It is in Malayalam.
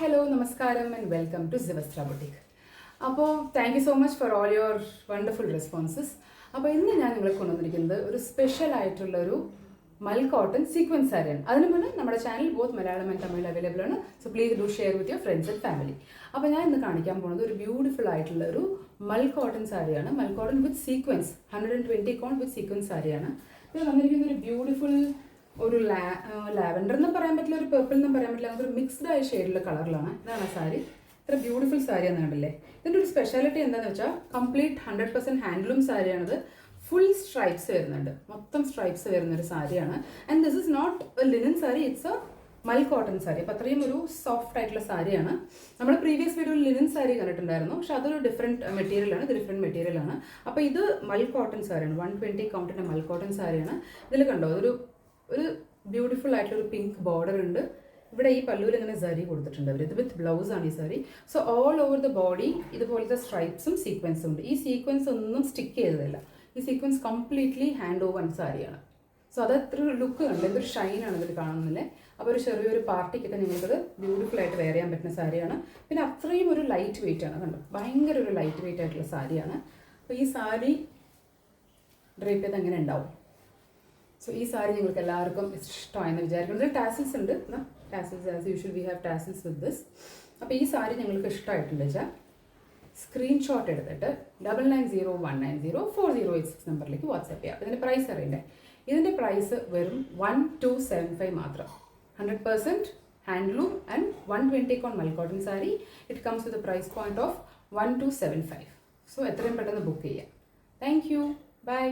hello, namaskaram and welcome to Zivastra Boutique. അപ്പോൾ thank you so much for all your wonderful responses. അപ്പോൾ ഇന്ന് ഞാൻ നിങ്ങളെ കൊണ്ടുവന്നിരിക്കുന്നത് ഒരു സ്പെഷ്യൽ ആയിട്ടുള്ളൊരു മൽ കോട്ടൺ സീക്വൻസ് സാരിയാണ്. അതിന് മുന്നേ നമ്മുടെ channel both Malayalam and Tamil available ആണ്. So please do share with your friends and family. അപ്പോൾ ഞാൻ ഇന്ന് കാണിക്കാൻ പോകുന്നത് ഒരു ബ്യൂട്ടിഫുൾ ആയിട്ടുള്ള ഒരു മൽ കോട്ടൺ സാരിയാണ്. Mul cotton with sequence 120 count with sequence സാരിയാണ്. ഇത് വന്നിരിക്കുന്ന ഒരു ബ്യൂട്ടിഫുൾ ഒരു ലാവൻഡർ എന്നും പറയാൻ പറ്റില്ല, ഒരു പെർപ്പിൾ എന്നും പറയാൻ പറ്റില്ല, ഒരു മിക്സ്ഡ് ആയ ഷെയ്ഡിലുള്ള കളറിലാണ്. ഇതാണ് സാരി. ഇത്ര ബ്യൂട്ടിഫുൾ സാരിയാന്ന് കണ്ടില്ലേ. ഇതിൻ്റെ ഒരു സ്പെഷ്യാലിറ്റി എന്താണെന്ന് വെച്ചാൽ കംപ്ലീറ്റ് 100% ഹാൻഡ്ലൂം സാരിയാണിത്. ഫുൾ സ്ട്രൈപ്സ് വരുന്നുണ്ട്, മൊത്തം സ്ട്രൈപ്സ് വരുന്നൊരു സാരിയാണ്. And this is not a linen sari, it's a mul cotton sari. അപ്പോൾ അത്രയും ഒരു സോഫ്റ്റ് ആയിട്ടുള്ള സാരിയാണ്. നമ്മൾ പ്രീവിയസ് വീഡിയോയിൽ ലിനൻ സാരി കണ്ടിട്ടുണ്ടായിരുന്നു, പക്ഷെ അതൊരു ഡിഫറെൻറ്റ് മെറ്റീരിയലാണ്, ഇത് ഡിഫറെൻറ്റ് മെറ്റീരിയലാണ്. അപ്പോൾ ഇത് മൽ കോട്ടൺ സാരിയാണ്, 120 കൗണ്ടിൻ്റെ മൽ കോട്ടൺ സാരിയാണ്. ഇതിൽ കണ്ടോ ഒരു ബ്യൂട്ടിഫുൾ ആയിട്ടുള്ള ഒരു പിങ്ക് ബോർഡർ ഉണ്ട്. ഇവിടെ ഈ പല്ലുവിൽ ഇങ്ങനെ സരി കൊടുത്തിട്ടുണ്ട് അവർ. ഇത് വിത്ത് ബ്ലൗസ് ആണ് ഈ sari. So all over the body ഇതുപോലത്തെ സ്ട്രൈപ്സും സീക്വൻസും ഉണ്ട്. ഈ സീക്വൻസ് ഒന്നും സ്റ്റിക്ക് ചെയ്തതല്ല, ഈ സീക്വൻസ് കംപ്ലീറ്റ്ലി ഹാൻഡ് ഓവൺ സാരിയാണ്. സോ അത് അത്ര ലുക്ക് കണ്ട് എന്തൊരു ഷൈനാണ് ഇതിൽ കാണുന്നില്ലേ. അപ്പോൾ ഒരു ചെറിയൊരു പാർട്ടിക്കൊക്കെ നിങ്ങൾക്കത് ബ്യൂട്ടിഫുൾ ആയിട്ട് വെയർ ചെയ്യാൻ പറ്റുന്ന സാരിയാണ്. പിന്നെ അത്രയും ഒരു ലൈറ്റ് വെയിറ്റ് ആണ്, കണ്ടോ, ഭയങ്കര ഒരു ലൈറ്റ് വെയിറ്റ് ആയിട്ടുള്ള സാരിയാണ്. അപ്പോൾ ഈ സാരി ഡ്രേപ്പ് ചെയ്ത് എങ്ങനെ ഉണ്ടാവും. സോ ഈ സാരി നിങ്ങൾക്ക് എല്ലാവർക്കും ഇഷ്ടമായെന്ന് വിചാരിക്കുന്നത്. ടാസിൽസ് ഉണ്ട്, tassels as usual we have tassels with this. അപ്പോൾ ഈ സാരി നിങ്ങൾക്ക് ഇഷ്ടമായിട്ടുണ്ട് വെച്ചാൽ സ്ക്രീൻഷോട്ട് എടുത്തിട്ട് 9901904086 നമ്പറിലേക്ക് വാട്സാപ്പ് ചെയ്യാം. അപ്പോൾ ഇതിൻ്റെ പ്രൈസ് അറിയണ്ടേ. ഇതിൻ്റെ പ്രൈസ് വെറും 1275 മാത്രം. 100% handloom and 120 count mul cotton sari. It comes with a price point of 1275. So എത്രയും പെട്ടെന്ന് ബുക്ക് ചെയ്യാം. Thank you, by.